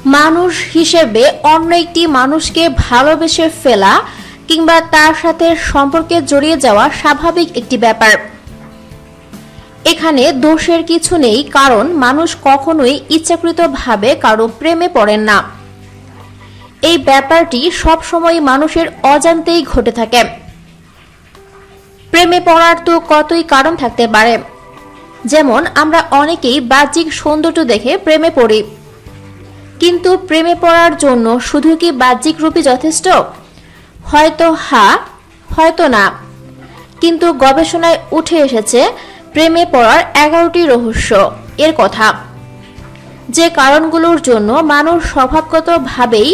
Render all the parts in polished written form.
মানুষ হিসেবে অন্য একটি মানুষকে ভালোবেসে ফেলা কিংবা তার সাথে সম্পর্কে জড়িয়ে যাওয়া স্বাভাবিক একটি ব্যাপার। এখানে দোষের কিছু নেই, কারণ মানুষ কখনোই ইচ্ছাকৃতভাবে কারো প্রেমে পড়েন না। এই ব্যাপারটি সবসময় মানুষের অজান্তেই ঘটে থাকে। প্রেমে পড়ার তো কতই কারণ থাকতে পারে। যেমন আমরা অনেকেই বাহ্যিক সৌন্দর্য দেখে প্রেমে পড়ি, কিন্তু প্রেমে পড়ার জন্য শুধু কি বাহ্যিক রূপই যথেষ্ট? হয়তো হ্যাঁ, হয়তো না। কিন্তু গবেষণায় উঠে এসেছে প্রেমে পড়ার 11টি রহস্য এর কথা, যে কারণগুলোর জন্য মানুষ স্বভাবগতভাবেই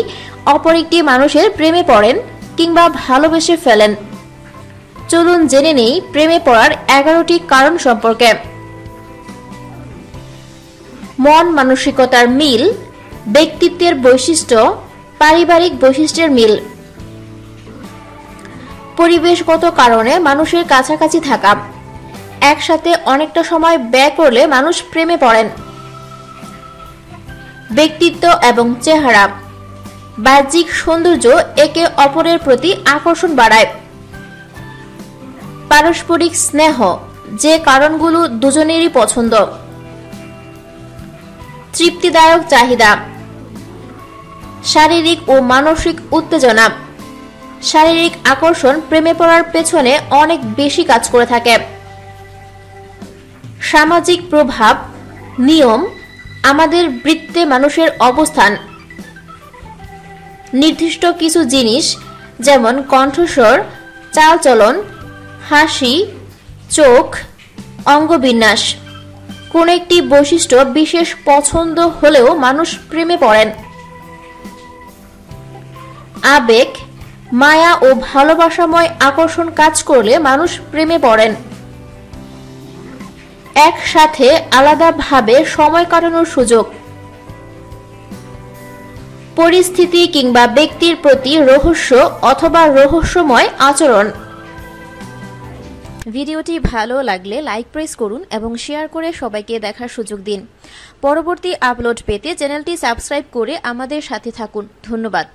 অপর একটি মানুষের প্রেমে পড়েন কিংবা ভালোবেসে ফেলেন। চলুন জেনে নেই প্রেমে পড়ার 11টি কারণ সম্পর্কে। মন মানসিকতার মিল, ব্যক্তিত্বের বৈশিষ্ট্য, পারিবারিক বৈশিষ্ট্যের মিল, পরিবেশগত কারণে মানুষের কাছাকাছি থাকা, একসাথে অনেকটা সময় ব্যয় করলে মানুষ প্রেমে পড়েন। ব্যক্তিত্ব এবং চেহারা, বাহ্যিক সৌন্দর্য একে অপরের প্রতি আকর্ষণ বাড়ায়। পারস্পরিক স্নেহ, যে কারণগুলো দুজনেরই পছন্দ। তৃপ্তিদায়ক চাহিদা, শারীরিক ও মানসিক উত্তেজনা, শারীরিক আকর্ষণ প্রেমে পড়ার পেছনে অনেক বেশি কাজ করে থাকে। সামাজিক প্রভাব, নিয়ম, আমাদের বৃত্তে মানুষের অবস্থান, নির্দিষ্ট কিছু জিনিস যেমন কণ্ঠস্বর, চালচলন, হাসি, চোখ, অঙ্গবিন্যাস, কোন একটি বৈশিষ্ট্য বিশেষ পছন্দ হলেও মানুষ প্রেমে পড়েন। আবেগ, মায়া ও ভালোবাসাময় আকর্ষণ কাজ করলে মানুষ প্রেমে পড়েন। একসাথে আলাদাভাবে সময় কাটানোর সুযোগ, পরিস্থিতি কিংবা ব্যক্তির প্রতি রহস্য অথবা রহস্যময় আচরণ। ভিডিওটি ভালো লাগলে লাইক প্রেস করুন এবং শেয়ার করে সবাইকে দেখার সুযোগ দিন। পরবর্তী আপলোড পেতে চ্যানেলটি সাবস্ক্রাইব করে আমাদের সাথে থাকুন। ধন্যবাদ।